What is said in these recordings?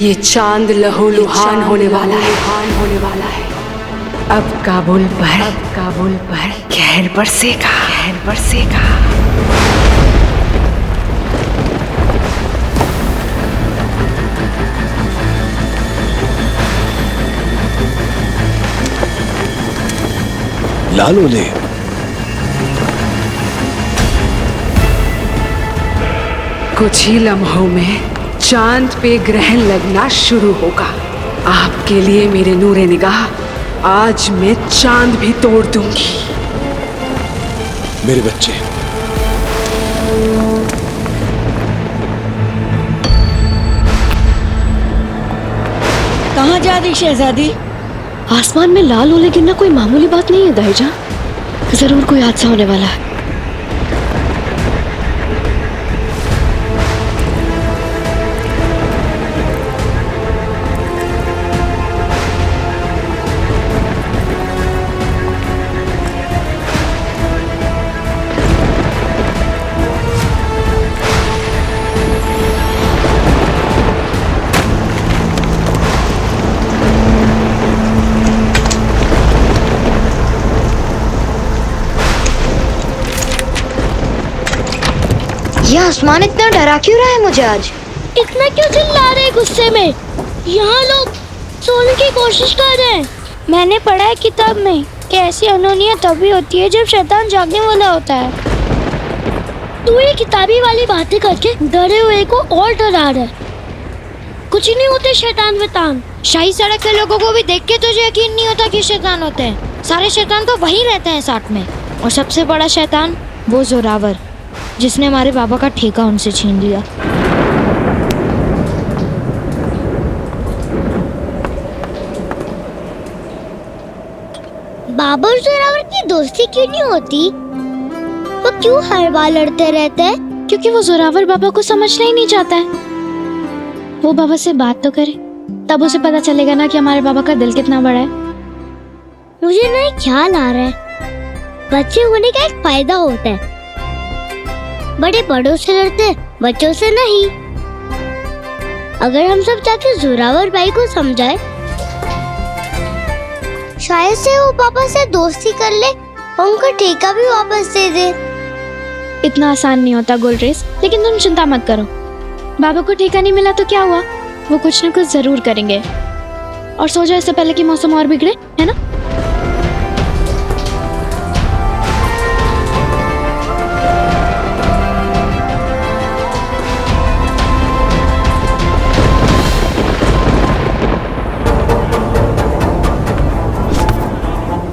ये चांद लहूलुहान होने वाला है। अब काबुल पर कहर बरसेगा। लाल ओले, कुछ ही लम्हों में चांद पे ग्रहण लगना शुरू होगा। आपके लिए मेरे नूरे निगाह, आज मैं चांद भी तोड़ दूंगी। मेरे बच्चे, कहाँ जा रही शहजादी? आसमान में लाल ओले गिरना कोई मामूली बात नहीं है दाईजान। जरूर कोई हादसा होने वाला है। ये आसमान इतना डरा क्यों रहा है मुझे आज? इतना क्यों चिल्ला रहे गुस्से में? यहाँ लोग सोने की कोशिश कर रहे हैं। मैंने पढ़ा है किताब में कि ऐसी अनहोनियाँ तभी होती है जब शैतान जागने वाला होता है। तू ये किताबी वाली बातें करके डरे हुए को और डरा रहा है। कुछ ही नहीं होते शैतान वैतान। शाही सड़क के लोगों को भी देख के तुझे यकीन नहीं होता कि शैतान होते हैं। सारे शैतान तो वहीं रहते हैं साथ में। और सबसे बड़ा शैतान वो जोरावर, जिसने हमारे बाबा का ठेका उनसे छीन लिया। बाबा और जोरावर की दोस्ती क्यों नहीं होती? वो क्यों हर बार लड़ते रहते हैं? क्योंकि वो जोरावर बाबा को समझना ही नहीं चाहता है। वो बाबा से बात तो करे, तब उसे पता चलेगा ना कि हमारे बाबा का दिल कितना बड़ा है। मुझे ना एक ख्याल आ रहा है, बच्चे होने का एक फायदा होता है। बड़े बड़ों से लड़ते, बच्चों से नहीं। अगर हम सब जाके जोरावर भाई को समझाए, शायद से वो पापा से दोस्ती कर ले और उनका ठेका भी वापस दे दे। इतना आसान नहीं होता गुलरेज, लेकिन तुम चिंता मत करो। बाबा को ठेका नहीं मिला तो क्या हुआ, वो कुछ न कुछ जरूर करेंगे। और सो जाओ इससे पहले कि मौसम और बिगड़े, है ना?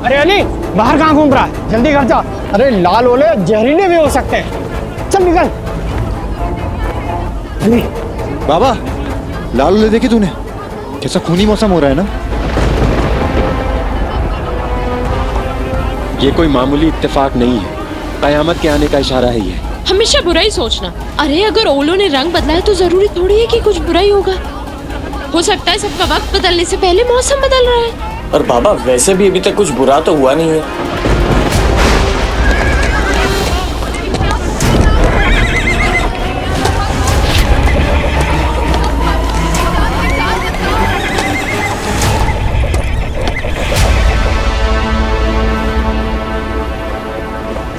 अरे अली, बाहर कहाँ घूम रहा है? जल्दी घर जा। अरे लाल ओले जहरीले भी हो सकते हैं। चल निकल। अली, बाबा, लाल ओले देखे तूने? कैसा खूनी मौसम हो रहा है ना। ये कोई मामूली इत्तेफाक नहीं है, कयामत के आने का इशारा है ये। हमेशा बुरा ही सोचना। अरे अगर ओलों ने रंग बदला है तो जरूरी थोड़ी है कि कुछ बुरा ही होगा। हो सकता है सबका वक्त बदलने से पहले मौसम बदल रहा है। और बाबा वैसे भी अभी तक कुछ बुरा तो हुआ नहीं है।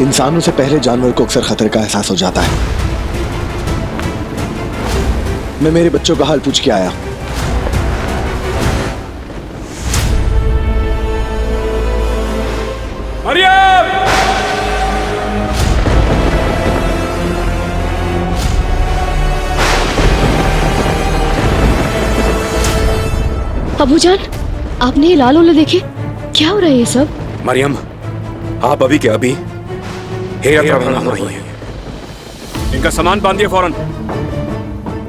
इंसानों से पहले जानवर को अक्सर खतरे का एहसास हो जाता है। मैं मेरे बच्चों का हाल पूछ के आया। मरियम! अबूजान, आपने ये लाल ओले देखे? क्या हो रहा है ये सब? मरियम, आप अभी के अभी हेरत रवाना हो रही है। इनका सामान बांधिए फौरन।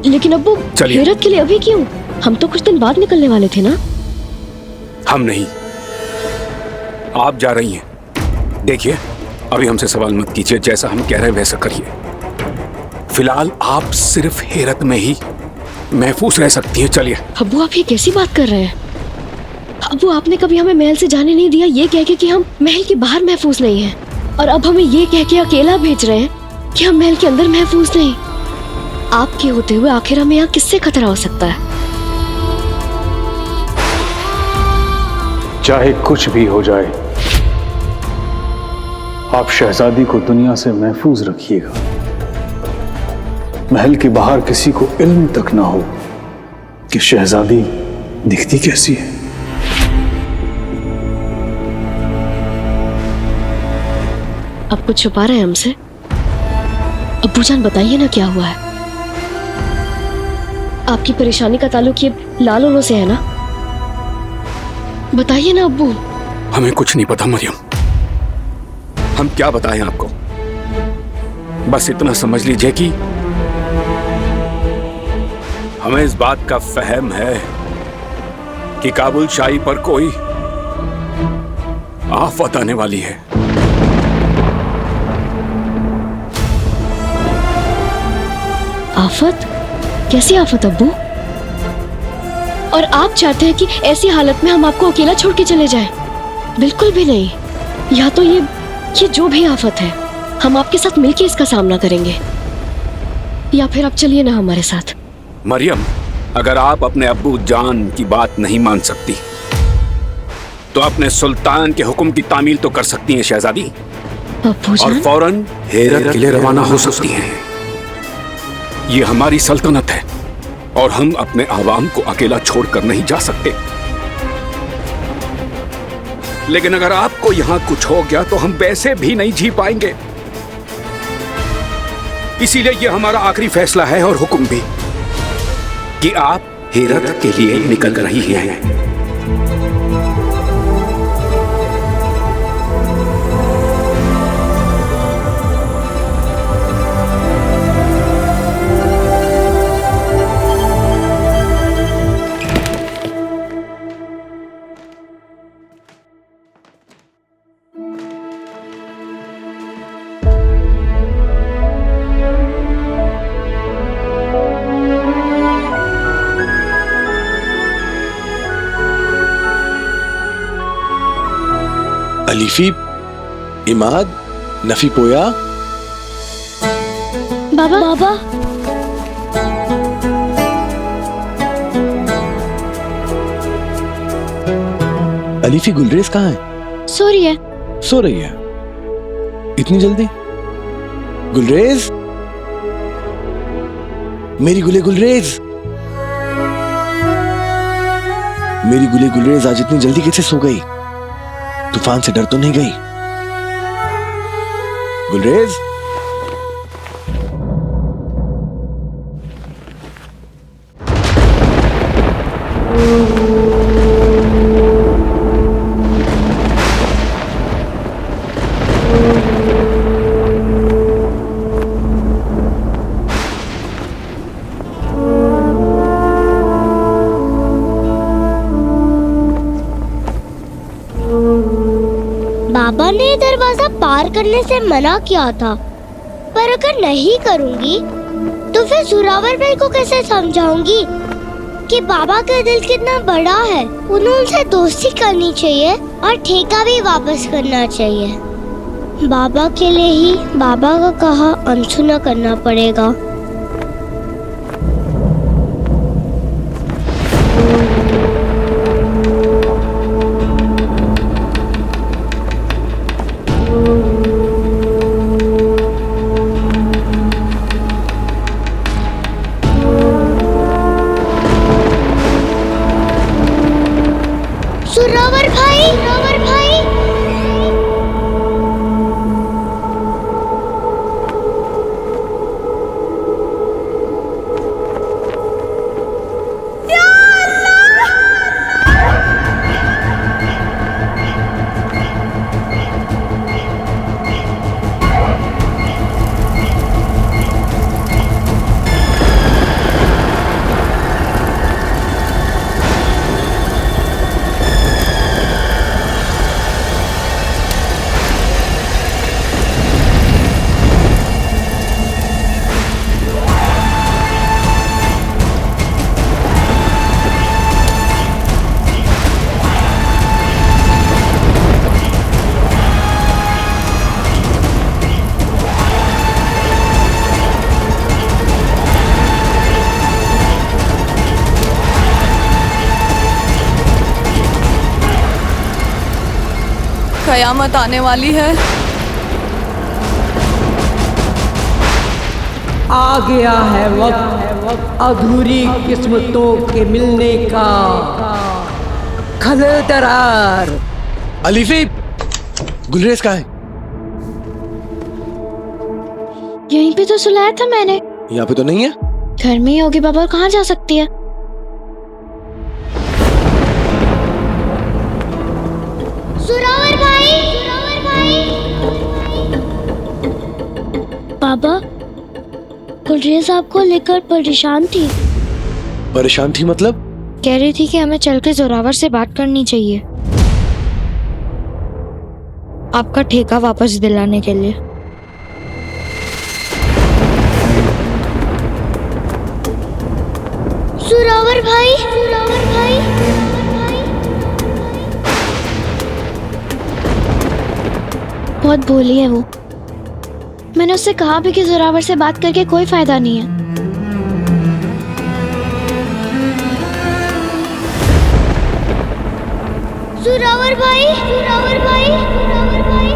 लेकिन अब्बू, चलिए। हेरत के लिए अभी क्यों? हम तो कुछ दिन बाद निकलने वाले थे ना। हम नहीं, आप जा रही हैं। देखिए, अभी हमसे सवाल मत कीजिए, जैसा हम कह रहे हैं वैसा करिए। फिलहाल आप सिर्फ हेरत में ही महफूज रह सकती हैं। चलिए। अब्बू, आप ये कैसी बात कर रहे हैं? अब्बू, आपने कभी हमें महल से जाने नहीं दिया, ये कह के कि हम महल के बाहर महफूज नहीं हैं, और अब हमें ये कह के अकेला भेज रहे हैं कि हम महल के अंदर महफूज नहीं। आपके होते हुए आखिर हमें यहाँ किससे खतरा हो सकता है? चाहे कुछ भी हो जाए, आप शहजादी को दुनिया से महफूज रखिएगा। महल के बाहर किसी को इल्म तक ना हो कि शहजादी दिखती कैसी है। अब कुछ छुपा रहे हैं हमसे? अब्बूजान बताइए ना क्या हुआ है। आपकी परेशानी का ताल्लुक ये लाल ओलो से है ना? बताइए ना अब्बू। हमें कुछ नहीं पता मरियम, हम क्या बताएं आपको। बस इतना समझ लीजिए कि हमें इस बात का फहम है कि काबुल शाही पर कोई आफत आने वाली है। आफत? कैसी आफत अब्बू? और आप चाहते हैं कि ऐसी हालत में हम आपको अकेला छोड़ के चले जाएं? बिल्कुल भी नहीं। या तो ये जो भी आफत है, हम आपके साथ मिलकर इसका सामना करेंगे, या फिर आप चलिए ना हमारे साथ। मरियम, अगर आप अपने अब्बू जान की बात नहीं मान सकती तो अपने सुल्तान के हुक्म की तामील तो कर सकती हैं शहजादी, और फौरन हेरत के लिए रवाना हो सकती हैं। ये हमारी सल्तनत है और हम अपने आवाम को अकेला छोड़कर नहीं जा सकते। लेकिन अगर आपको यहां कुछ हो गया तो हम वैसे भी नहीं जी पाएंगे। इसीलिए यह हमारा आखिरी फैसला है और हुक्म भी कि आप हेरत के लिए निकल रही हैं। अलीफी, इमाद, नफी पोया। बाबा बाबा, अलीफी, गुलरेज कहाँ है? सो रही है। सो रही है? इतनी जल्दी? गुलरेज, मेरी गुलरेज, मेरी गुलरेज आज इतनी जल्दी कैसे सो गई? तूफान से डर तो नहीं गई? गुलरेज, बाबा ने दरवाजा पार करने से मना किया था, पर अगर नहीं करूंगी तो फिर जोरावर भाई को कैसे समझाऊंगी कि बाबा का दिल कितना बड़ा है। उन्हें उनसे दोस्ती करनी चाहिए और ठेका भी वापस करना चाहिए। बाबा के लिए ही बाबा का कहा अनसुना करना पड़ेगा। जोरावर भाई, जोरावर भाई, कयामत आने वाली है। आ गया है वक्त अधूरी किस्मतों के मिलने का। खलल दरार। अलीफी, गुलरेज कहाँ है? यहीं पे तो सुलाया था मैंने। यहाँ पे तो नहीं है। घर में ही होगी बाबा, और कहाँ जा सकती है? सुरावर भाई, सुरावर भाई। बाबा, गुलरेज आपको लेकर परेशान थी। परेशान थी मतलब? कह रही थी कि हमें चल के जोरावर से बात करनी चाहिए, आपका ठेका वापस दिलाने के लिए। सुरावर भाई, सुरावर भाई। बहुत भोली है वो। मैंने उससे कहा भी कि जोरावर से बात करके कोई फायदा नहीं है। सुरावर भाई, सुरावर भाई, सुरावर भाई।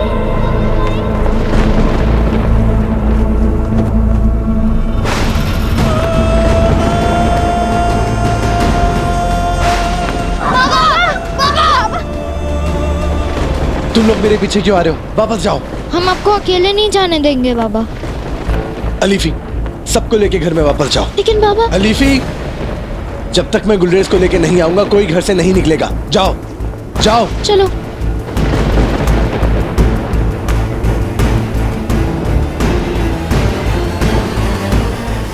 तुम लोग मेरे पीछे क्यों आ रहे हो? वापस जाओ। हम आपको अकेले नहीं जाने देंगे बाबा। अलीफी, सबको लेके घर में वापस जाओ। लेकिन बाबा। अलीफी, जब तक मैं गुलरेज को लेके नहीं आऊंगा कोई घर से नहीं निकलेगा। जाओ जाओ। चलो।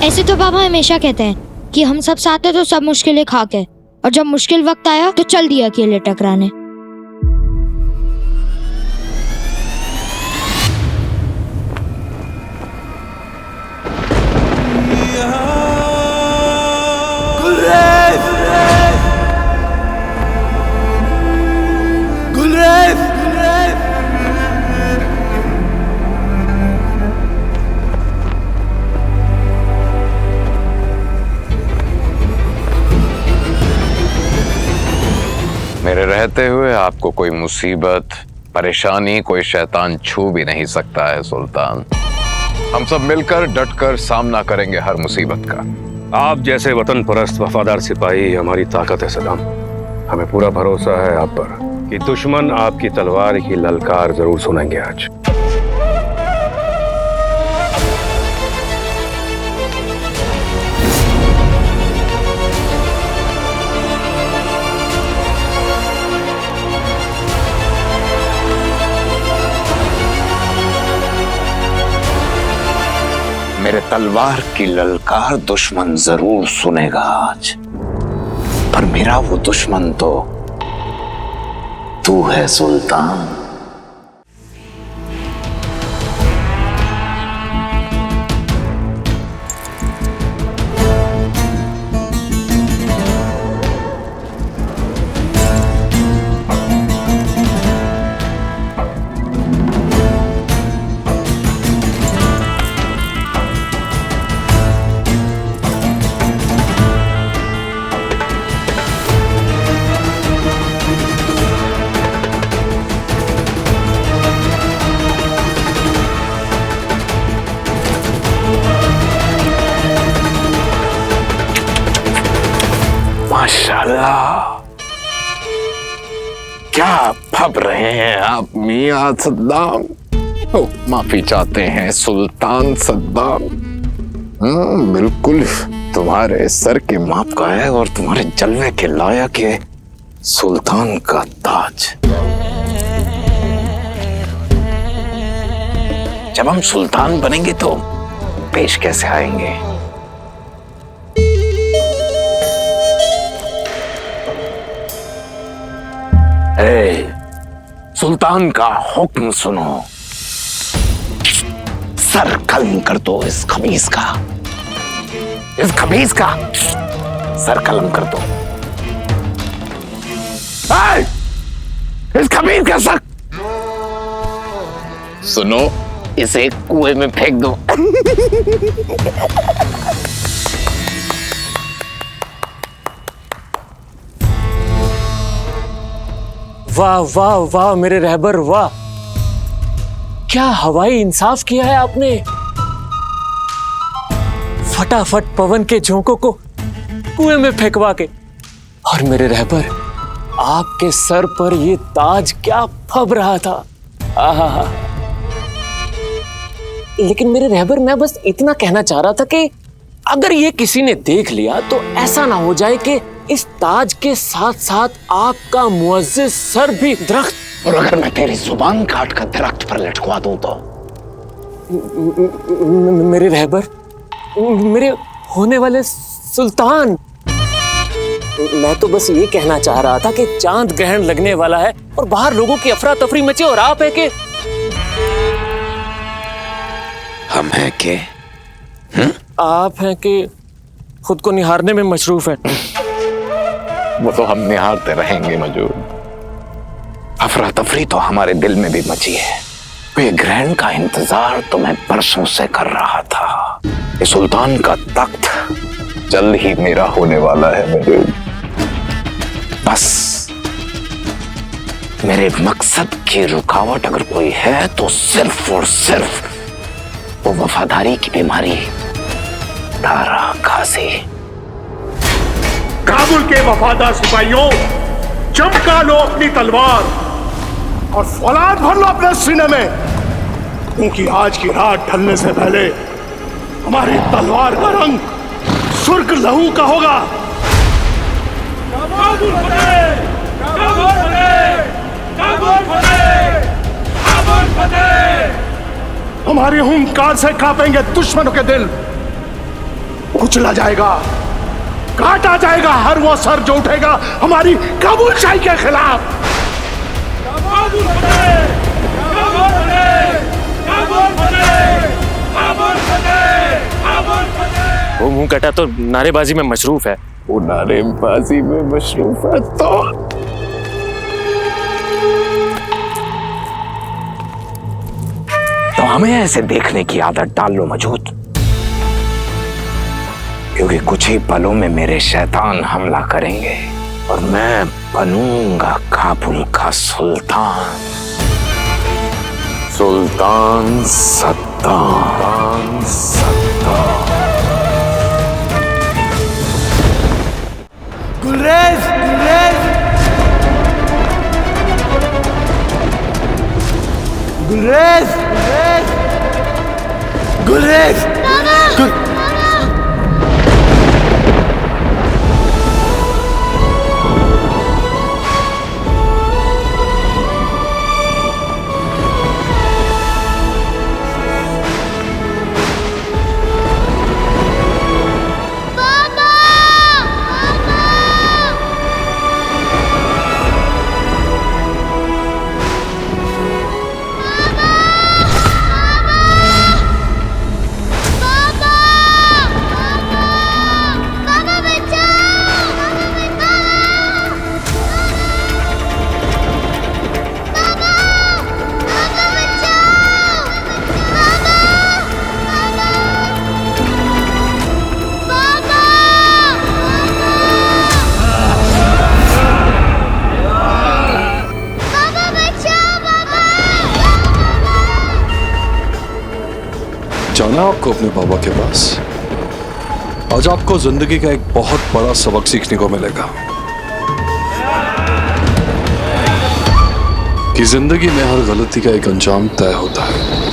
ऐसे तो बाबा हमेशा कहते हैं कि हम सब साथ हैं तो सब मुश्किलें खा के, और जब मुश्किल वक्त आया तो चल दिया अकेले टकराने। मेरे रहते हुए आपको कोई मुसीबत, परेशानी, कोई शैतान छू भी नहीं सकता है सुल्तान। हम सब मिलकर डटकर सामना करेंगे हर मुसीबत का। आप जैसे वतन परस्त वफादार सिपाही हमारी ताकत है सदाम। हमें पूरा भरोसा है आप पर कि दुश्मन आपकी तलवार की ललकार जरूर सुनेंगे आज। मेरे तलवार की ललकार दुश्मन जरूर सुनेगा आज, पर मेरा वो दुश्मन तो तू है सुल्तान। माशाल्लाह, क्या फब रहे हैं आप मियां सद्दाम। माफी चाहते हैं सुल्तान सद्दाम। बिल्कुल तुम्हारे सर के माप का है और तुम्हारे जलवे के लायक है सुल्तान का ताज। जब हम सुल्तान बनेंगे तो पेश कैसे आएंगे? सुल्तान का हुक्म सुनो, सर कलम कर दो इस खबीस का, इस खबीस का सर कलम कर दो। इस खबीस का सर सुनो, इसे कुएं में फेंक दो। वाह वाह वाह मेरे रहबर वाह, क्या हवाई इंसाफ किया है आपने। फटाफट पवन के झोंकों को कुएं में फेंकवा के, और मेरे रहबर आपके सर पर ये ताज क्या फब रहा था। आहा। लेकिन मेरे रहबर मैं बस इतना कहना चाह रहा था कि अगर ये किसी ने देख लिया तो ऐसा ना हो जाए कि इस ताज के साथ साथ आपका मुअज्जिज सर भी दरख्त। और अगर मैं तेरी जुबान काट कर दरख्त पर लटकवा दूं तो? मेरे रहबर, मेरे होने वाले सुल्तान, मैं तो बस ये कहना चाह रहा था कि चांद ग्रहण लगने वाला है और बाहर लोगों की अफरा तफरी मचे, और आप है कि हम हैं के आप हैं कि खुद को निहारने में मशरूफ है। वो तो हम निहारते रहेंगे मजूद। अफरा तफरी तो हमारे दिल में भी मची है। वे ग्रहण का इंतजार तो मैं बरसों से कर रहा था। ये सुल्तान का तख्त जल्द ही मेरा होने वाला है मजूद। बस मेरे मकसद की रुकावट अगर कोई है तो सिर्फ और सिर्फ वो वफादारी की बीमारी तारा खासी। काबुल के वफादार सिपाहियों, चमका लो अपनी तलवार और फौलाद भर लो अपने सीने में, क्योंकि आज की रात ढलने से पहले हमारी तलवार का रंग सुर्ख लहू का होगा। काबुल फतेह! काबुल फतेह! काबुल फतेह! काबुल फतेह! हमारी हुंकार से कांपेंगे दुश्मनों के दिल, कुचला जाएगा, काटा जाएगा हर वो सर जो उठेगा हमारी काबुल शाही के खिलाफ। काबुल फतेह! काबुल फतेह! काबुल फतेह! काबुल फतेह! काबुल फतेह! वो मुंह कटा तो नारेबाजी में मशरूफ है। वो नारेबाजी में मशरूफ है तो हमें ऐसे देखने की आदत डाल लो मजूद, क्योंकि कुछ ही पलों में मेरे शैतान हमला करेंगे और मैं बनूंगा काबुल का सुल्तान। सुल्तान सद्दाम। गुलरेज! गुलरेज! गुलरेज! गुलरेज! जाना आपको अपने बाबा के पास। आज आपको जिंदगी का एक बहुत बड़ा सबक सीखने को मिलेगा कि जिंदगी में हर गलती का एक अंजाम तय होता है।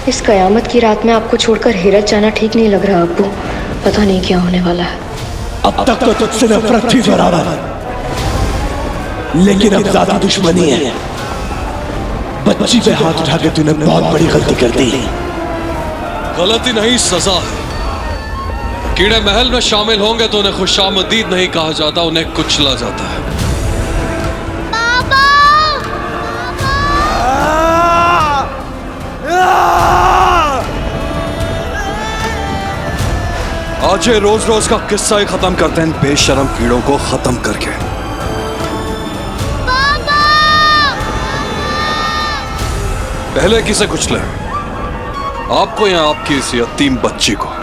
इस कयामत की रात में आपको छोड़कर हेरत जाना ठीक नहीं लग रहा अब्बू। पता नहीं क्या होने वाला है। अब तक तो तुझसे नफरत थी जोरावर, लेकिन अब ज्यादा दुश्मनी है। बच्ची पे हाथ उठा के तूने बहुत बड़ी गलती कर दी। गलती नहीं, सजा है। कीड़े महल में शामिल होंगे तो उन्हें खुशामदीद नहीं कहा जाता, उन्हें कुचला जाता है। आज ये रोज रोज का किस्सा ही खत्म करते हैं, बेशरम कीड़ों को खत्म करके। पहले किसे कुचले, आपको या आपकी इस यतीम बच्ची को?